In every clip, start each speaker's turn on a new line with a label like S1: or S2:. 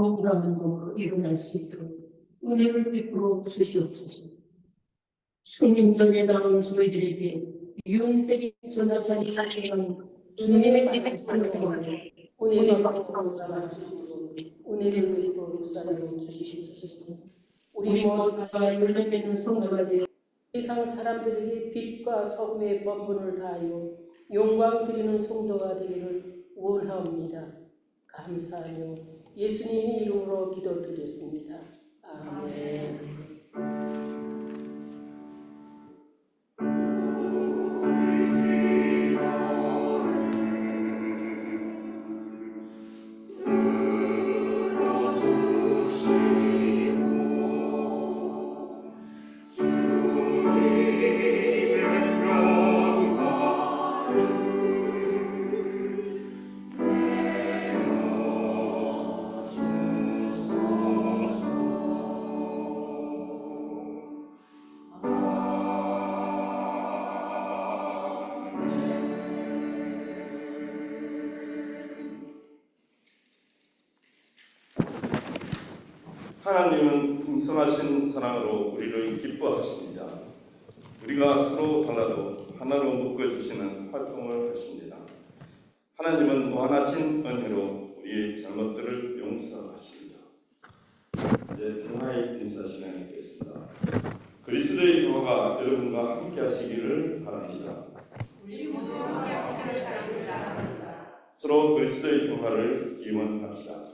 S1: 억울한 몸으로 일어날 수 있도록 은혜를 베풀어 주시옵소서. 성경전에 나온 저희들에게 윤백인 전사사이 사랑하는 주님의 말씀을 은혜가 앞으로 나갈 수 있도록 은혜를 베풀어 역사하여 주시옵소서. 우리 모두가 열매 맺는 성도가 되어 세상 사람들에게 빛과 소금의 본분을 다하여 영광 드리는 성도가 되기를 원하옵니다. 감사하며 예수님의 이름으로 기도드렸습니다. 아멘.
S2: 하나님은 풍성하신 사랑으로 우리를 기뻐하십니다. 우리가 서로 달라도 하나로 묶어주시는 활동을 하십니다. 하나님은 무한하신 은혜로 우리의 잘못들을 용서하십니다. 이제 평화의 인사 시간이 되겠습니다. 그리스도의 평화가 여러분과 함께 하시기를 바랍니다.
S3: 우리 모두 함께 하시기를 바랍니다.
S2: 서로 그리스도의 평화를 기원합시다.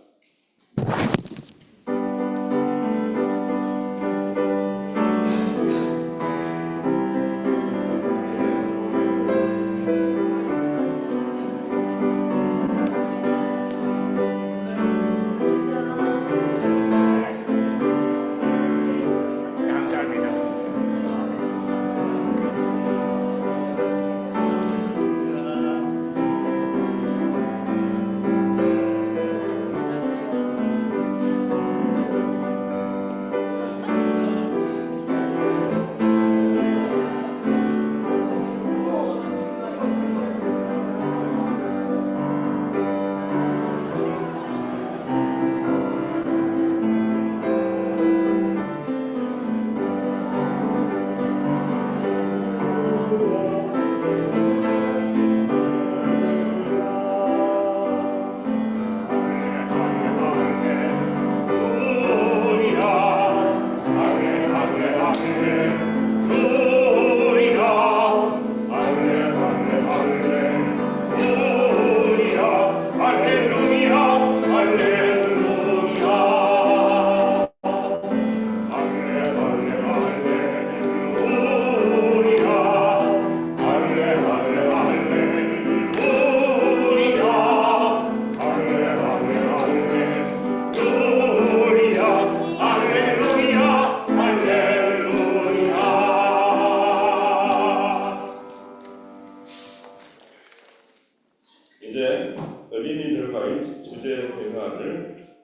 S2: 이제 어린이들과의 주제 대화를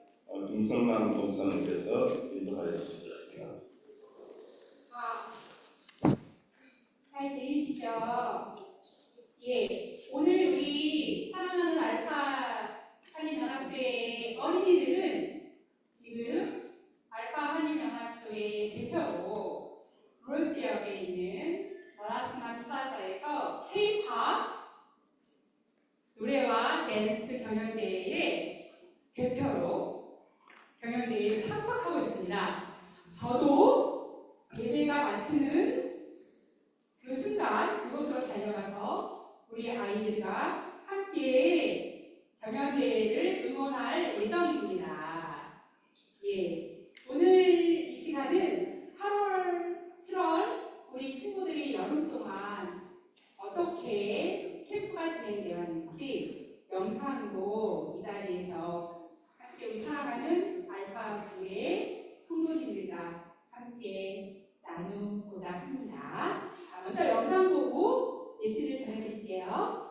S2: 김성만 목사님께서 인도하여 주시겠습니다.
S3: 잘 들리시죠? 예, 오늘 우리 사랑하는 알파 한인연합교회 어린이들은 지금 알파 한인연합교회 대표로 롤지역에 있는 라스만 플라자에서 K-팝 노래와 댄스 경연대회의 대표로 경연대회에 참석하고 있습니다. 저도 예배가 마치는 그 순간 그곳으로 달려가서 우리 아이들과 함께 경연대회를 응원할 예정입니다. 예, 오늘 이 시간은 8월, 7월 우리 친구들이 여름 동안 어떻게 캠프가 진행되었는지 영상으로 이 자리에서 함께 우리 사랑하는 알파 교회 성도님들과 함께 나누고자 합니다. 먼저 영상 보고 예시를 전해드릴게요.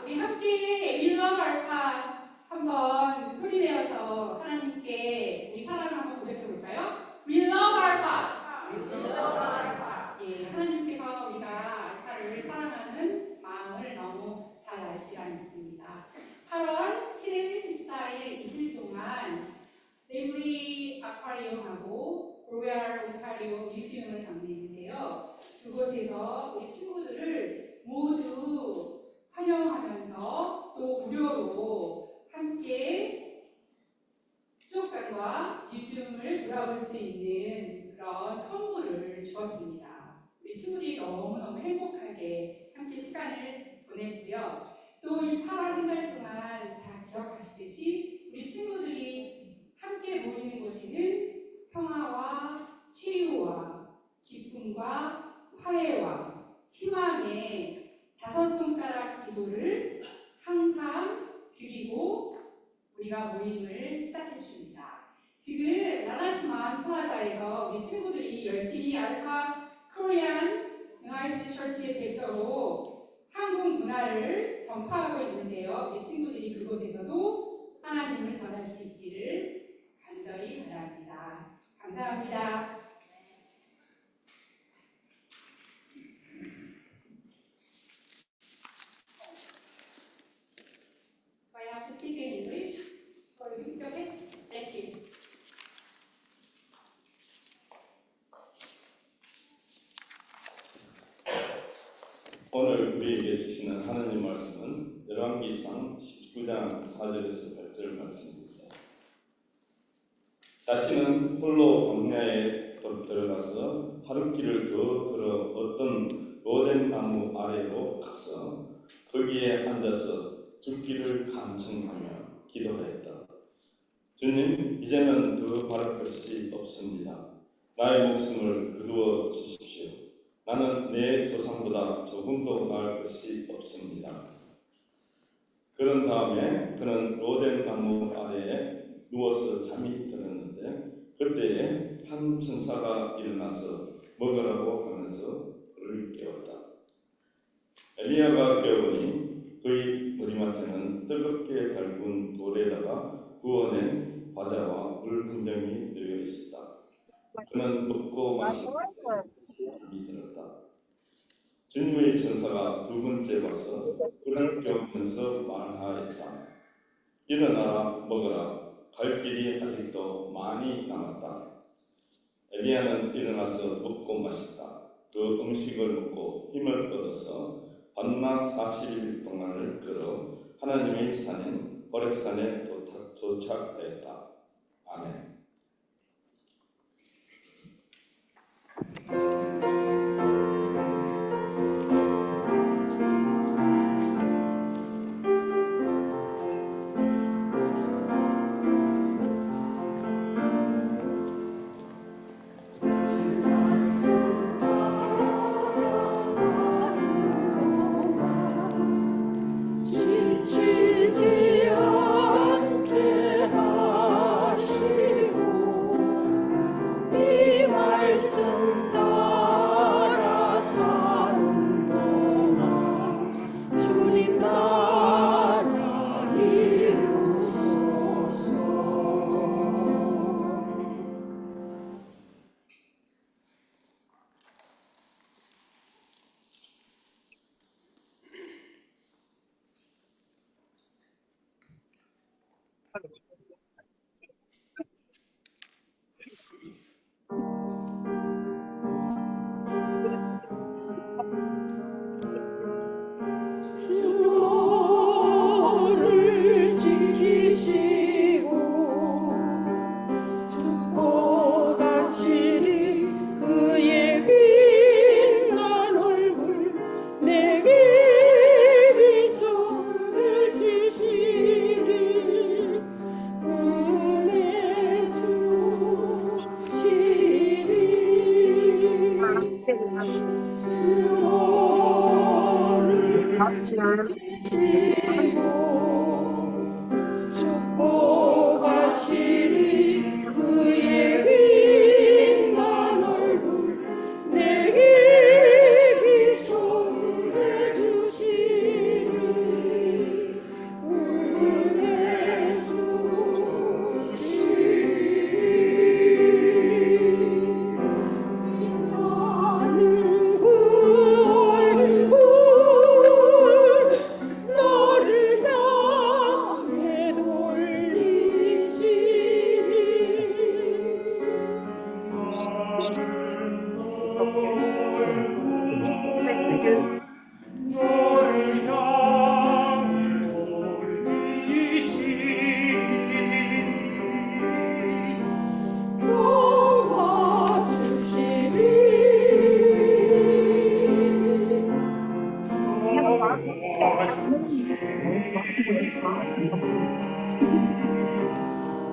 S3: 우리 함께 We love our God 한번 소리 내어서 하나님께 우리 사랑을 한번 고백해 볼까요? We love our God. 예, 하나님께서 우리가 알파를 사랑하는 마음을 너무 잘 아시리라 믿습니다. 8월 7일, 14일 이틀 동안 레블리 아쿠아리움하고 로얄 온타리오 뮤지엄을 방문했는데요. 두 곳에서 우리 친구들을 모두 환영하면서 또 무료로 함께 수족관과 뮤지엄을 돌아볼 수 있는 그런 선물을 주었습니다. 우리 친구들이 너무너무 행복하게 함께 시간을 보냈고요. 또 이 8월 한 달 동안 다 기억하시듯이 우리 친구들이 함께 모이는 곳에는 평화와 치유와 기쁨과 화해와 희망의 5손가락 기도를 항상 드리고 우리가 모임을 시작했습니다. 지금 라나스만 플라자에서 우리 친구들이 열심히 알파 코리안 유나이티드 처치의 대표로 한국 문화를 전파하고 있는데요. 우리 친구들이 그곳에서도 하나님을 전할 수 있기를 간절히 바랍니다. 감사합니다. Do I have to speak in English? Or it's okay? Thank you.
S2: 오늘 우리에게 주시는 하나님 말씀은 열왕기상 19장 4절에서 8절 말씀입니다. 자신은 홀로 광야에 들어가서 하룻길을 더 걸어 어떤 로덴 나무 아래로 가서 거기에 앉아서 죽기를 간청하며 기도하였다. 주님, 이제는 더 바랄 것이 없습니다. 나의 목숨을 거두어 주십시오. 나는 내 조상보다 조금도 나을 것이 없습니다. 그런 다음에 그는 로덴 나무 아래에 누워서 잠이 들었는데 그때에 한 천사가 일어나서 먹으라고 하면서 그를 깨웠다. 엘리야가 깨우니 그의 머리맡에는 뜨겁게 달군 돌에다가 구워낸 과자와 물 한 병이 놓여 있었다. 그는 먹고 마시고 잠이 들었다. 주님의 천사가 두 번째 와서 그를 깨우면서 말하였다. 일어나라 먹으라. 갈 길이 아직도 많이 남았다. 엘리야는 일어나서 먹고 마셨다. 그 음식을 먹고 힘을 얻어서 밤낮 40일 동안을 걸어 하나님의 산인 호렙산에 도착하였다. 아멘.
S4: 지치지 않게 하시고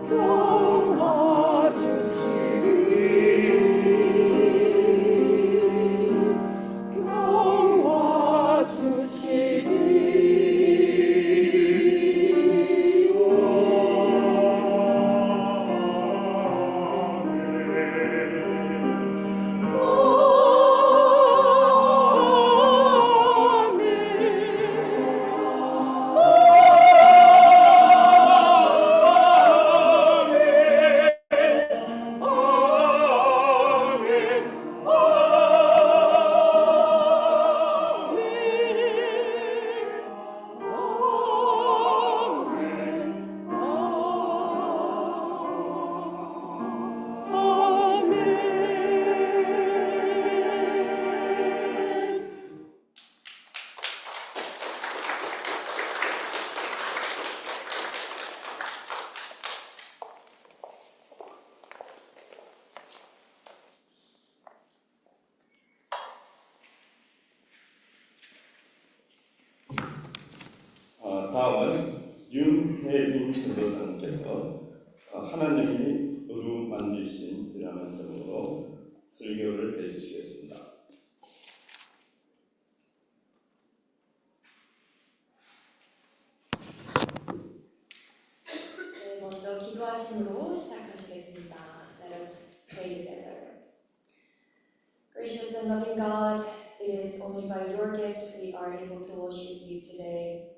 S4: 평화 주시리 평화
S2: 다음은 윤혜임 전도사님께서 하나님이 어둠 만드신이라는 제목으로 설교를 해주시겠습니다.
S5: 네, 먼저 기도하심으로 시작하시겠습니다. Let us pray together. Gracious and loving God, it is only by your gift we are able to worship you today.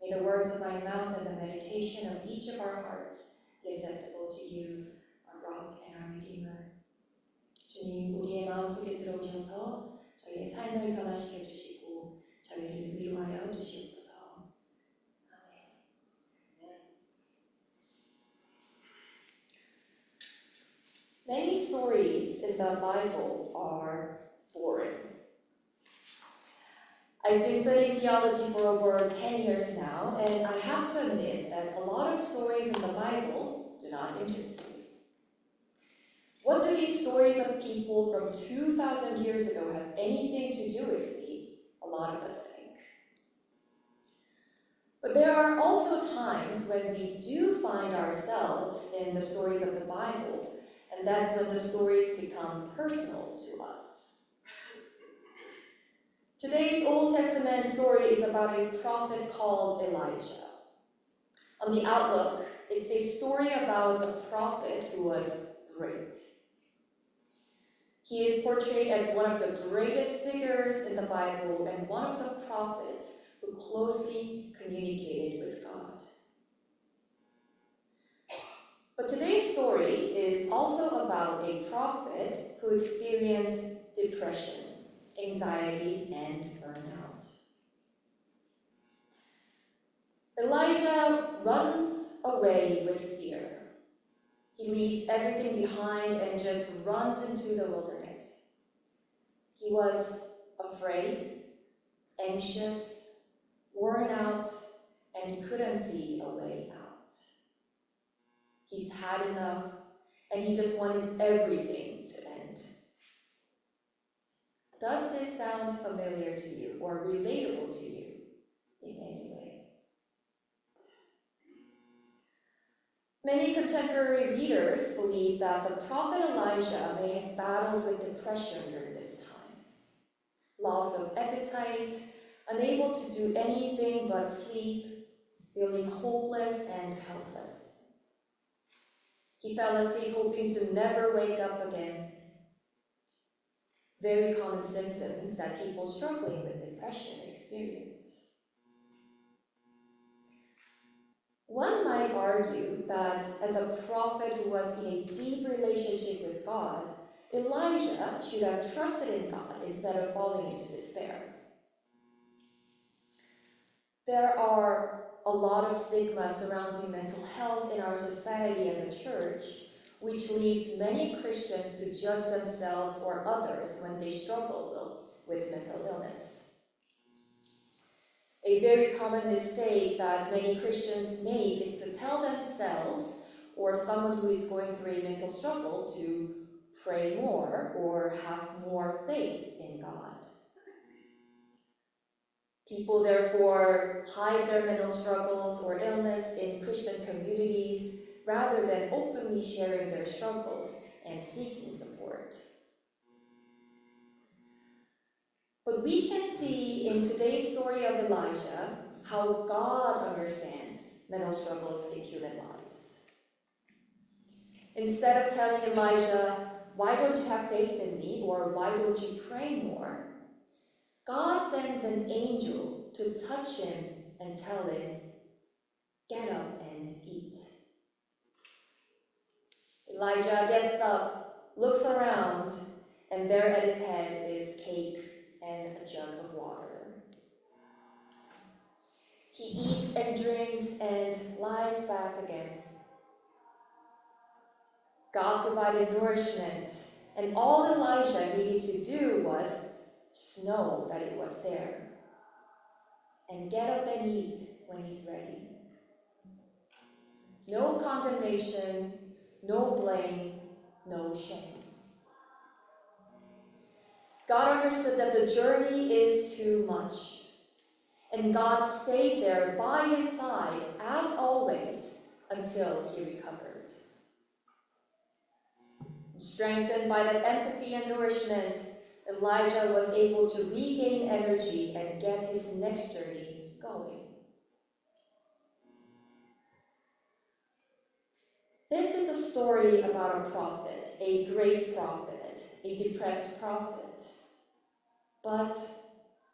S5: May the words of my mouth and the meditation of each of our hearts be acceptable to you, our rock and our redeemer. 주님, 우리의 마음속에 들어오셔서 저희의 삶을 변화시켜 주시고 저희를 위로하여 주시옵소서. 아멘. Many stories in the Bible are boring. I've been studying theology for over 10 years now, and I have to admit that a lot of stories in the Bible do not interest me. What do these stories of people from 2,000 years ago have anything to do with me? A lot of us think. But there are also times when we do find ourselves in the stories of the Bible, and that's when the stories become personal to us. Today's Old Testament story is about a prophet called Elijah. On the outlook, it's a story about a prophet who was great. He is portrayed as one of the greatest figures in the Bible and one of the prophets who closely communicated with God. But today's story is also about a prophet who experienced depression, anxiety, and burnout. Elijah runs away with fear. He leaves everything behind and just runs into the wilderness. He was afraid, anxious, worn out, and couldn't see a way out. He's had enough, and he just wanted everything to end. Does this sound familiar to you or relatable to you in any way? Many contemporary readers believe that the prophet Elijah may have battled with depression during this time. Loss of appetite, unable to do anything but sleep, feeling hopeless and helpless. He fell asleep hoping to never wake up again. Very common symptoms that people struggling with depression experience. One might argue that as a prophet who was in a deep relationship with God, Elijah should have trusted in God instead of falling into despair. There are a lot of stigma surrounding mental health in our society and the church, which leads many Christians to judge themselves or others when they struggle with mental illness. A very common mistake that many Christians make is to tell themselves or someone who is going through a mental struggle to pray more or have more faith in God. People therefore hide their mental struggles or illness in Christian communities, rather than openly sharing their struggles and seeking support. But we can see in today's story of Elijah how God understands mental struggles in human lives. Instead of telling Elijah, "Why don't you have faith in me?" or "Why don't you pray more?" God sends an angel to touch him and tell him, "Get up and eat." Elijah gets up, looks around, and there at his head is cake and a jug of water. He eats and drinks and lies back again. God provided nourishment, and all Elijah needed to do was just know that it was there and get up and eat when he's ready. No condemnation, no blame, no shame. God understood that the journey is too much, and God stayed there by his side, as always, until he recovered. Strengthened by that empathy and nourishment, Elijah was able to regain energy and get his next journey going. This is a story about a prophet, a great prophet, a depressed prophet. But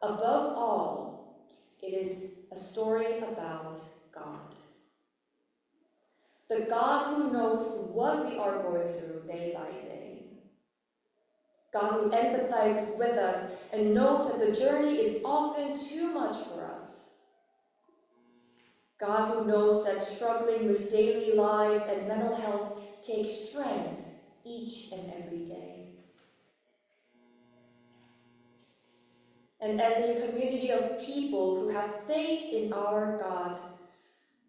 S5: above all, it is a story about God. The God who knows what we are going through day by day. God who empathizes with us and knows that the journey is often too much for us. God who knows that struggling with daily lives and mental health takes strength each and every day. And as a community of people who have faith in our God,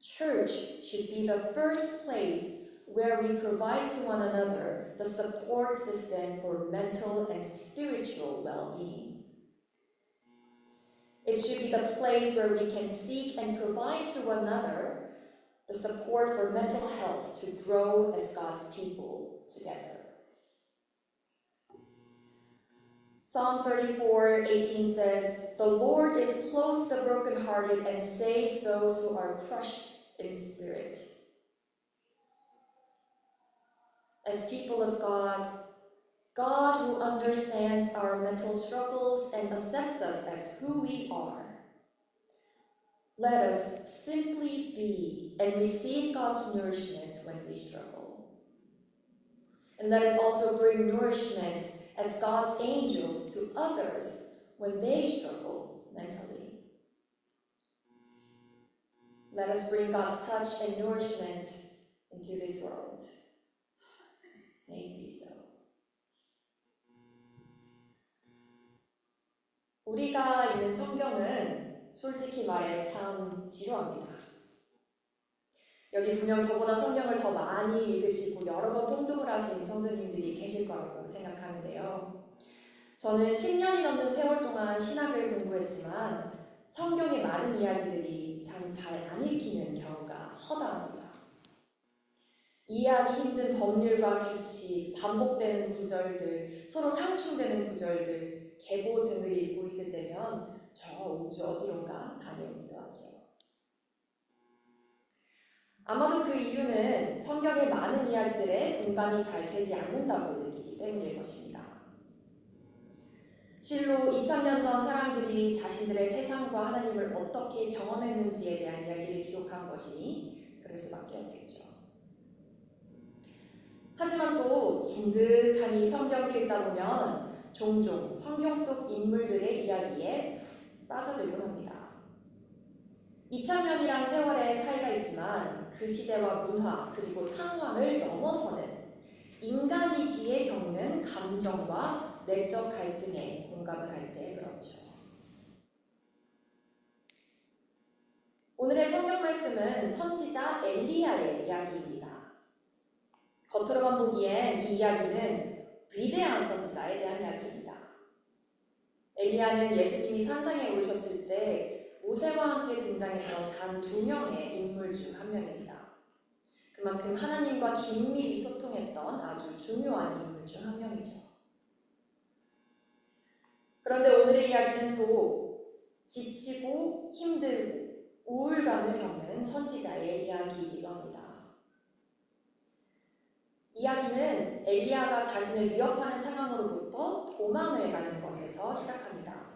S5: church should be the first place where we provide to one another the support system for mental and spiritual well-being. It should be the place where we can seek and provide to one another the support for mental health to grow as God's people together. Psalm 34:18 says, "The Lord is close to the brokenhearted and saves those who are crushed in spirit." As people of God, God who understands our mental struggles and accepts us as who we are, let us simply be and receive God's nourishment when we struggle. And let us also bring nourishment as God's angels to others when they struggle mentally. Let us bring God's touch and nourishment into this world. May it be so. 우리가 읽는 성경은 솔직히 말해 참 지루합니다. 여기 분명 저보다 성경을 더 많이 읽으시고 여러 번 통독을 하신 성도님들이 계실 거라고 생각하는데요. 저는 10년이 넘는 세월 동안 신학을 공부했지만 성경의 많은 이야기들이 참 잘 안 읽히는 경우가 허다합니다. 이해하기 힘든 법률과 규칙, 반복되는 구절들, 서로 상충되는 구절들, 계보 등을 읽고 있을 때면 저 우주 어디론가 다녀오기도 하죠. 아마도 그 이유는 성경의 많은 이야기들에 공감이 잘 되지 않는다고 느끼기 때문일 것입니다. 실로 2000년 전 사람들이 자신들의 세상과 하나님을 어떻게 경험했는지에 대한 이야기를 기록한 것이니 그럴 수밖에 없겠죠. 하지만 또 진득하니 성경을 읽다 보면 종종 성경 속 인물들의 이야기에 빠져들곤 합니다. 2000년이란 세월의 차이가 있지만 그 시대와 문화 그리고 상황을 넘어서는 인간이기에 겪는 감정과 내적 갈등에 공감을 할 때 그렇죠. 오늘의 성경 말씀은 선지자 엘리야의 이야기입니다. 겉으로만 보기엔 이 이야기는 위대한 선지자에 대한 이야기입니다. 엘리야는 예수님이 산상에 오르셨을 때 모세와 함께 등장했던 단 2명의 인물 중 한 명입니다. 그만큼 하나님과 긴밀히 소통했던 아주 중요한 인물 중 한 명이죠. 그런데 오늘의 이야기는 또 지치고 힘들고 우울감을 겪는 선지자의 이야기이기도 합니다. 이야기는 엘리야가 자신을 위협하는 상황으로부터 도망을 가는 것에서 시작합니다.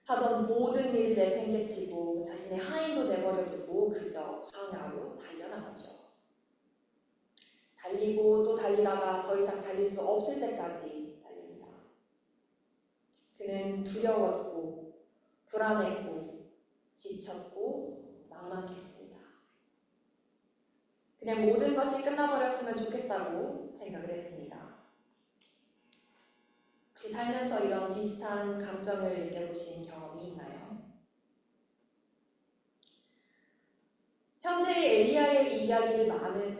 S5: 하던 모든 일을 내팽개치고 자신의 하인도 내버려두고 그저 광야로 달려나가죠. 달리고 또 달리다가 더 이상 달릴 수 없을 때까지 달립니다. 그는 두려웠고 불안했고 지쳤고 막막했습니다. 그냥 모든 것이 끝나버렸으면 좋겠다고 생각을 했습니다. 혹시 살면서 이런 비슷한 감정을 느껴보신 경험이 있나요? 현대의 엘리야의 이야기를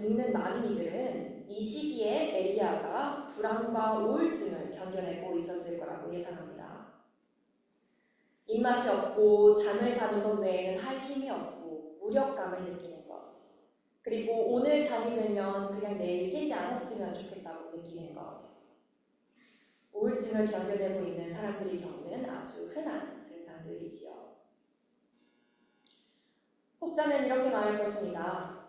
S5: 읽는 많은 이들은 이 시기에 엘리야가 불안과 우울증을 견뎌내고 있었을 거라고 예상합니다. 입맛이 없고 잠을 자는 것 외에는 할 힘이 없고 무력감을 느끼는 것, 그리고 오늘 잠이 들면 그냥 내일 깨지 않았으면 좋겠다고 느끼는 것, 우울증을 견뎌내고 있는 사람들이 겪는 아주 흔한 증상들이지요. 혹자는 이렇게 말할 것입니다.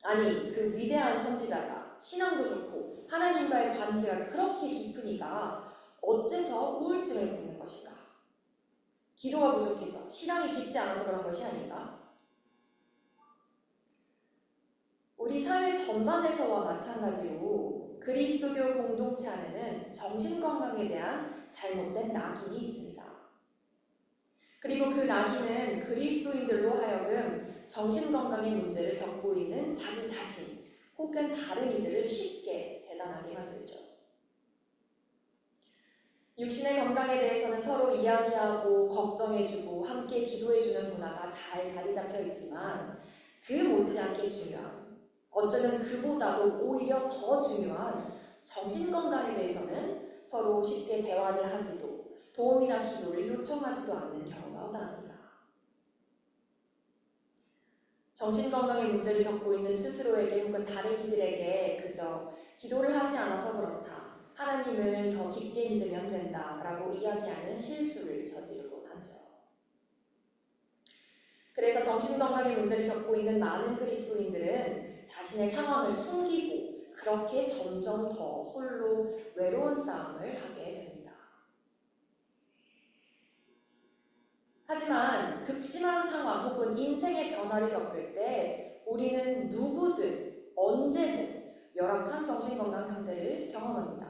S5: 아니, 그 위대한 선지자가 신앙도 좋고 하나님과의 관계가 그렇게 깊으니까 어째서 우울증을 겪는 것인가? 기도가 부족해서, 신앙이 깊지 않아서 그런 것이 아닌가? 우리 사회 전반에서와 마찬가지로 그리스도교 공동체 안에는 정신건강에 대한 잘못된 낙인이 있습니다. 그리고 그 낙인은 그리스도인들로 하여금 정신건강의 문제를 겪고 있는 자기 자신 혹은 다른 이들을 쉽게 재단하게 만들죠. 육신의 건강에 대해서는 서로 이야기하고 걱정해주고 함께 기도해주는 문화가 잘 자리 잡혀 있지만 그 못지않게 중요한, 어쩌면 그보다도 오히려 더 중요한 정신건강에 대해서는 서로 쉽게 대화를 하지도 도움이나 기도를 요청하지도 않는 경우가 허다합니다. 정신건강의 문제를 겪고 있는 스스로에게 혹은 다른 이들에게 그저 기도를 하지 않아서 그렇다, 하나님을 더 깊게 믿으면 된다라고 이야기하는 실수를 저지르곤 하죠. 그래서 정신건강의 문제를 겪고 있는 많은 그리스도인들은 자신의 상황을 숨기고 그렇게 점점 더 홀로 외로운 싸움을 하게 됩니다. 하지만 극심한 상황 혹은 인생의 변화를 겪을 때 우리는 누구든 언제든 열악한 정신건강 상태를 경험합니다.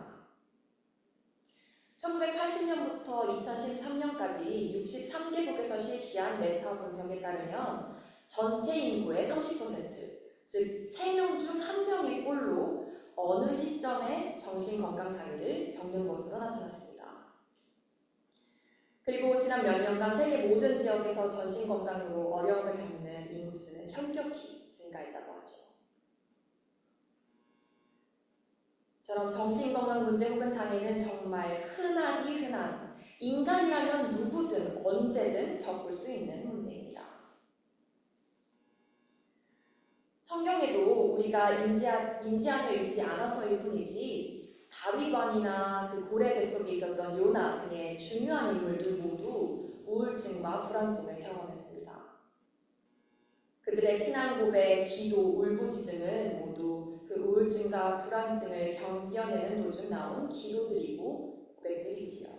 S5: 1980년부터 2013년까지 63개국에서 실시한 메타 분석에 따르면 전체 인구의 30%, 즉 3명 중 1명의 꼴로 어느 시점에 정신건강 장애를 겪는 것으로 나타났습니다. 그리고 지난 몇 년간 세계 모든 지역에서 정신건강으로 어려움을 겪는 인구수는 현격히 증가했다고 하죠. 저런 정신건강 문제 혹은 장애는 정말 흔하디 흔한, 인간이라면 누구든 언제든 겪을 수 있는 문제입니다. 성경에도 우리가 인지하며 읽지 않아서일 뿐이지 다윗왕이나 그 고래 뱃속에 있었던 요나 등의 중요한 인물들 모두 우울증과 불안증을 경험했습니다. 그들의 신앙 고백, 기도, 울부짖음은 모두 그 우울증과 불안증을 견뎌내는 도중 나온 기도들이고 고백들이지요.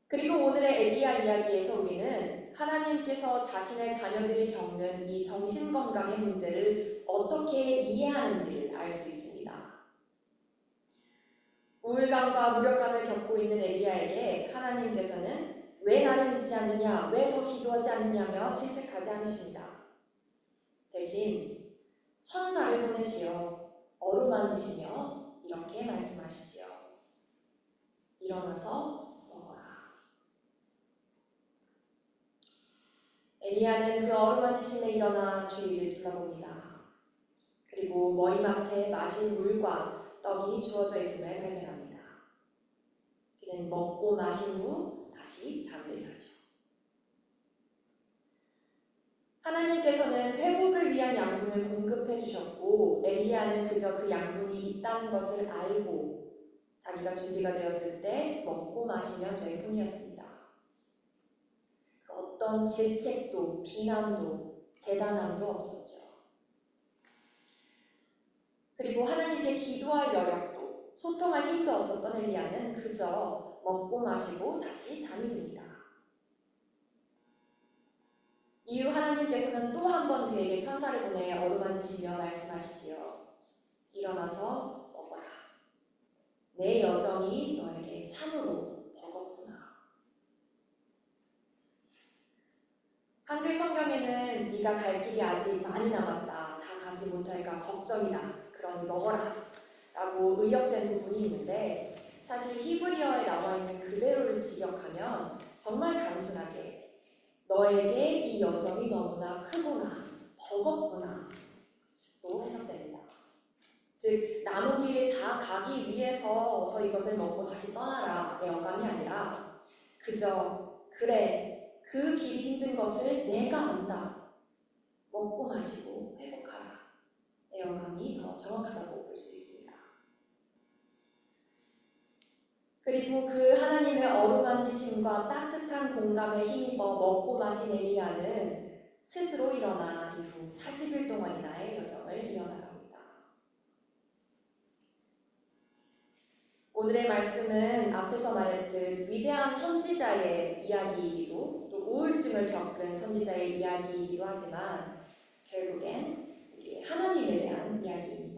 S5: 그리고 오늘의 엘리야 이야기에서 우리는 하나님께서 자신의 자녀들이 겪는 이 정신건강의 문제를 어떻게 이해하는지를 알 수 있습니다. 우울감과 무력감을 겪고 있는 엘리야에게 하나님께서는 왜 나를 믿지 않느냐, 왜 더 기도하지 않느냐며 질책하지 않으십니다. 대신 천사를 보내시어 어루만지시며 이렇게 말씀하시지요. 일어나서 먹어라. 엘리야는 그 어루만지심에 일어나 주위를 둘러봅니다. 그리고 머리맡에 마실 물과 떡이 주어져 있음을 발견합니다. 그는 먹고 마신 후 다시 잠을 자죠. 하나님께서는 회복을 위한 양분을 공급해 주셨고 엘리야는 그저 그 양분이 있다는 것을 알고 자기가 준비가 되었을 때 먹고 마시면 될 뿐이었습니다. 그 어떤 질책도 비난도 재단함도 없었죠. 그리고 하나님께 기도할 여력도 소통할 힘도 없었던 엘리야는 그저 먹고 마시고 다시 잠이 듭니다. 이후 하나님께서는 또 한 번 그에게 천사를 보내 어루만지시며 말씀하시지요. 일어나서 먹어라. 내 여정이 너에게 참으로 버겁구나. 한글 성경에는 네가 갈 길이 아직 많이 남았다. 다 가지 못할까 걱정이다. 그러니 먹어라. 라고 의역된 부분이 있는데 사실 히브리어에 나와 있는 그대로를 직역하면 정말 단순하게 너에게 이 여정이 너무나 크구나, 버겁구나 또 해석됩니다. 즉 남은 길 다 가기 위해서 어서 이것을 먹고 다시 떠나라의 어감이 아니라 그저 그래 그 길이 힘든 것을 내가 안다. 먹고 마시고 회복하라. 의 어감이 더 정확하다고 볼 수 있습니다. 그리고 그 하나님의 어루만지심과 따뜻한 공감에 힘입어 먹고 마신 엘리야는 스스로 일어나 이후 40일 동안이나의 여정을 이어나갑니다. 오늘의 말씀은 앞에서 말했듯 위대한 선지자의 이야기이기도 또 우울증을 겪은 선지자의 이야기이기도 하지만 결국엔 우리의 하나님에 대한 이야기입니다.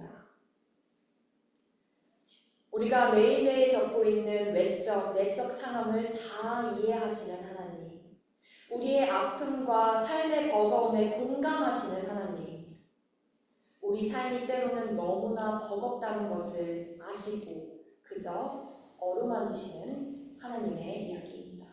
S5: 우리가 매일매일 겪고 있는 외적, 내적 상황을 다 이해하시는 하나님, 우리의 아픔과 삶의 버거움에 공감하시는 하나님, 우리 삶이 때로는 너무나 버겁다는 것을 아시고 그저 어루만지시는 하나님의 이야기입니다.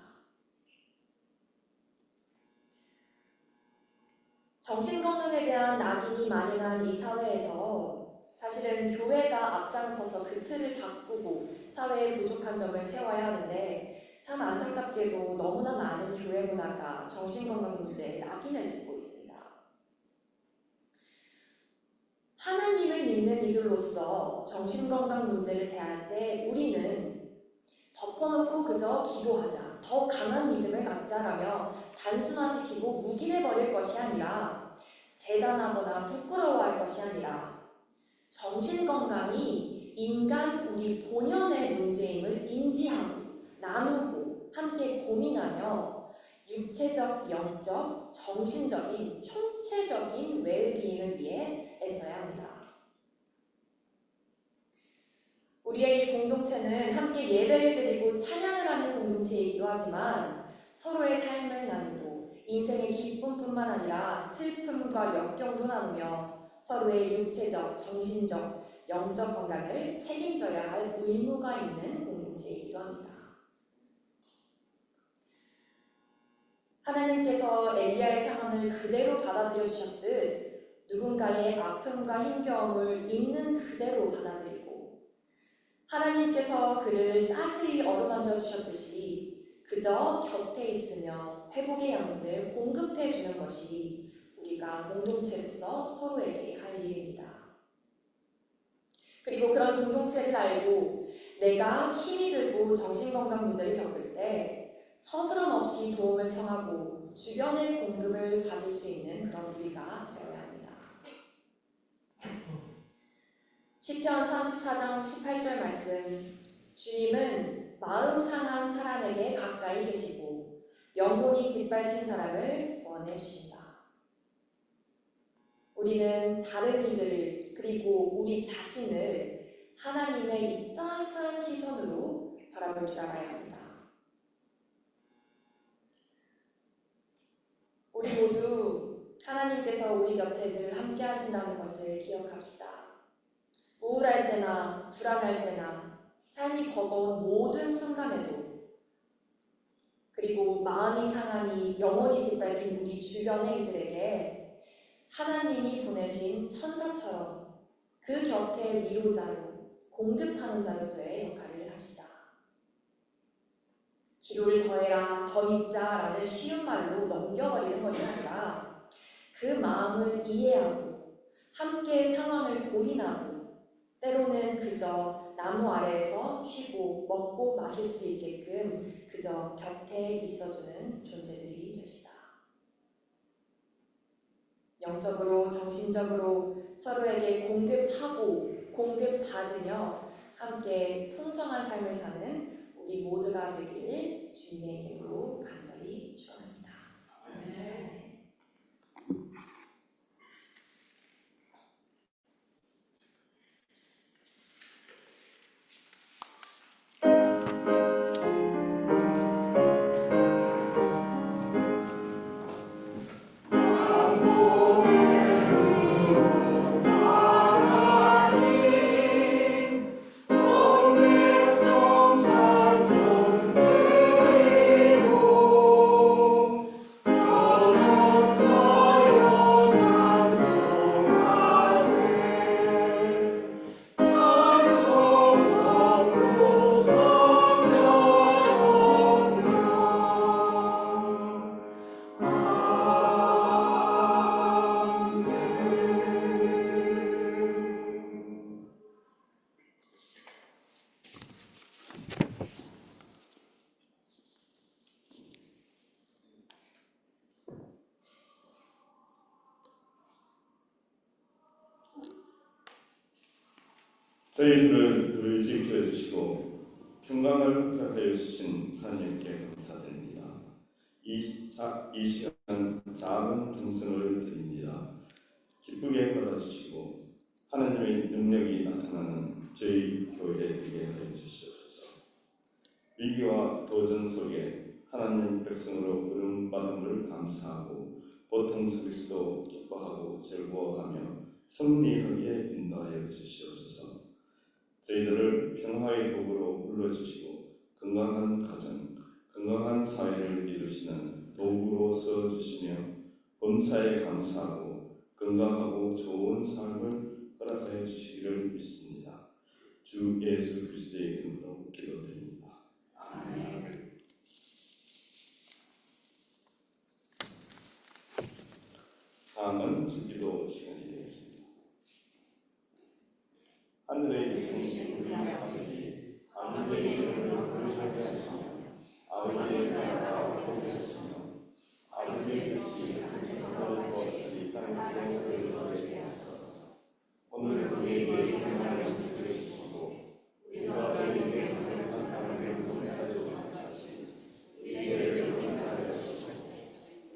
S5: 정신건강에 대한 낙인이 만연한 이 사회에서 사실은 교회가 앞장서서 그 틀을 바꾸고 사회의 부족한 점을 채워야 하는데 참 안타깝게도 너무나 많은 교회 문화가 정신건강 문제에 낙인을 찍고 있습니다. 하나님을 믿는 이들로서 정신건강 문제를 대할 때 우리는 덮어놓고 그저 기도하자, 더 강한 믿음을 갖자라며 단순화시키고 묵인해버릴 것이 아니라 재단하거나 부끄러워할 것이 아니라 정신건강이 인간 우리 본연의 문제임을 인지하고 나누고 함께 고민하며 육체적, 영적, 정신적인 총체적인 웰비잉을 위해 애써야 합니다. 우리의 이 공동체는 함께 예배를 드리고 찬양을 하는 공동체이기도 하지만 서로의 삶을 나누고 인생의 기쁨뿐만 아니라 슬픔과 역경도 나누며 서로의 육체적, 정신적, 영적 건강을 책임져야 할 의무가 있는 공동체이기도 합니다. 하나님께서 엘리야의 상황을 그대로 받아들여 주셨듯 누군가의 아픔과 힘겨움을 있는 그대로 받아들이고 하나님께서 그를 따스히 어루만져 주셨듯이 그저 곁에 있으며 회복의 양분을 공급해 주는 것이 우리가 공동체로서 서로에게 할 일입니다. 그리고 그런 공동체를 알고 내가 힘이 들고 정신건강 문제를 겪을 때 서스럼 없이 도움을 청하고 주변의 공급을 받을 수 있는 그런 우리가 되어야 합니다. 시편 34장 18절 말씀, 주님은 마음 상한 사람에게 가까이 계시고 영혼이 짓밟힌 사람을 구원해 주신다. 우리는 다른 이들을 그리고 우리 자신을 하나님의 이 따스한 시선으로 바라볼 줄 알아야 합니다. 우리 모두 하나님께서 우리 곁에 늘 함께 하신다는 것을 기억합시다. 우울할 때나 불안할 때나 삶이 버거운 모든 순간에도 그리고 마음이 상하니 영혼이 짓밟힌 우리 주변의 이들에게 하나님이 보내신 천사처럼 그 곁에 위로자로 공급하는 자로서의 역할을 합시다. 기도를 더해라, 더 믿자라는 쉬운 말로 넘겨버리는 것이 아니라 그 마음을 이해하고 함께 상황을 고민하고 때로는 그저 나무 아래에서 쉬고 먹고 마실 수 있게끔 그저 곁에 있어주는 존재들이 됩시다. 영적으로 정신적으로 서로에게 공급하고 공급받으며 함께 풍성한 삶을 사는 우리 모두가 되기를 주님의 이름으로 간절히 축원합니다. 아멘.
S2: 저희들을 늘 지켜해 주시고 평강을 허락하여 주신 하나님께 감사드립니다. 이 시간 작은 등승을 드립니다. 기쁘게 받아주시고 하나님의 능력이 나타나는 저희 교회 되게 하여 주시옵소서. 위기와 도전 속에 하나님 백성으로 부름받음을 감사하고 보통 속에서도 기뻐하고 즐거워하며 승리하게 인도하여 주시옵소서. 저희들을 평화의 도구로 불러주시고 건강한 가정, 건강한 사회를 이루시는 도구로 써주시며 본사에 감사하고 건강하고 좋은 삶을 허락하여 주시기를 믿습니다. 주 예수 그리스도의 이름으로 기도드립니다. 아멘. 다음은 주기도 시간이 되겠습니다. 하늘에 계신 우리 아버지, 아버지의 이름으로 부르짖게 하시며 아버지의 나라가 오게 하시며 아버지의 뜻이 하늘에서 이루어지듯이 땅에서 이루어지게 하소서. 오늘 우리에게 일용할 양식을 주시고 우리가 우리에게 잘못한 사람을 용서하여 주옵소서. 우리 죄를 용서하여 주옵소서.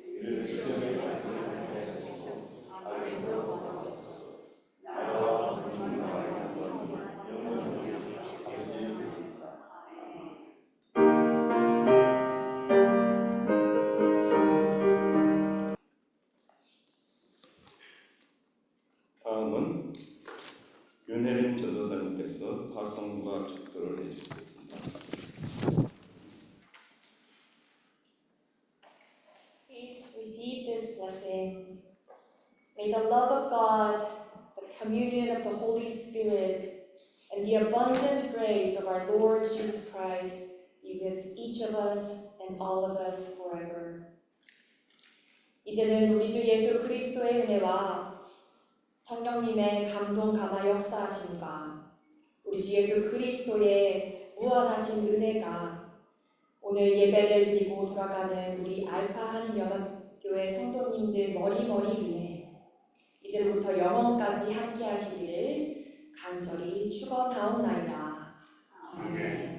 S2: 우리를 시험에 받지 않게 하시고 악에서 구하옵소서. 나라와 권능과 영원히 아버지의 뜻입니다. 다음은 윤혜림 전도사님께서 파송과 축도를 해주셨습니다.
S5: Please receive this blessing. May the love of God, the communion of the Holy Spirit, and the abundant grace of our Lord Jesus Christ be with each of us and all of us forever. 이제는 우리 주 예수 그리스도의 은혜와 성령님의 감동 감화 역사하심과 우리 주 예수 그리스도의 무한하신 은혜가 오늘 예배를 드리고 돌아가는 우리 알파 한인연합교회 성도님들 머리머리 위에 이제부터 영원까지 함께 하시기를 간절히 축원하옵나이다. 아멘.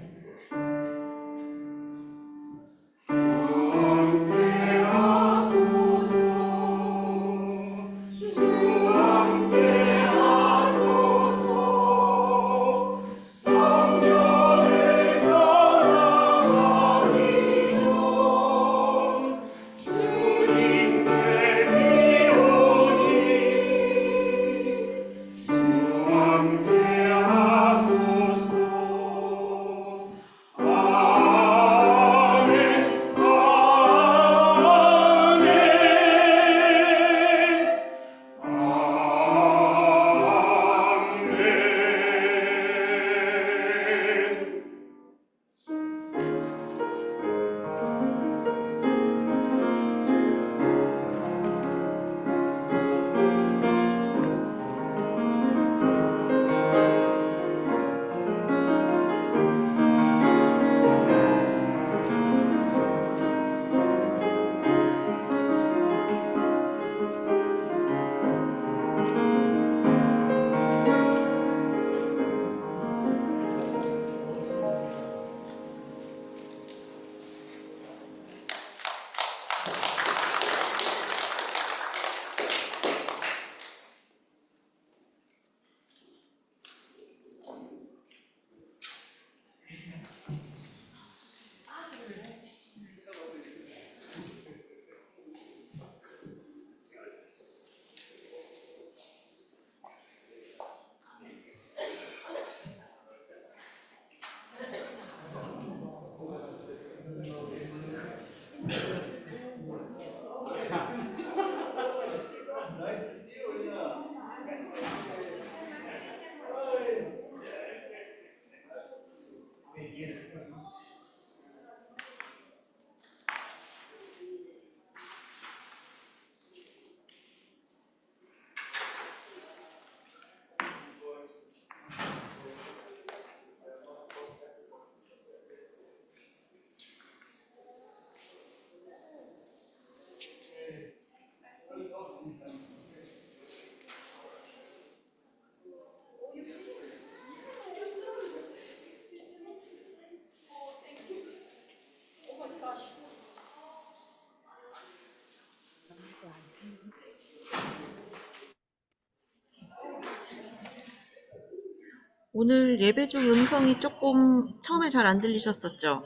S4: 오늘 예배 중 음성이 조금 처음에 잘 안 들리셨었죠?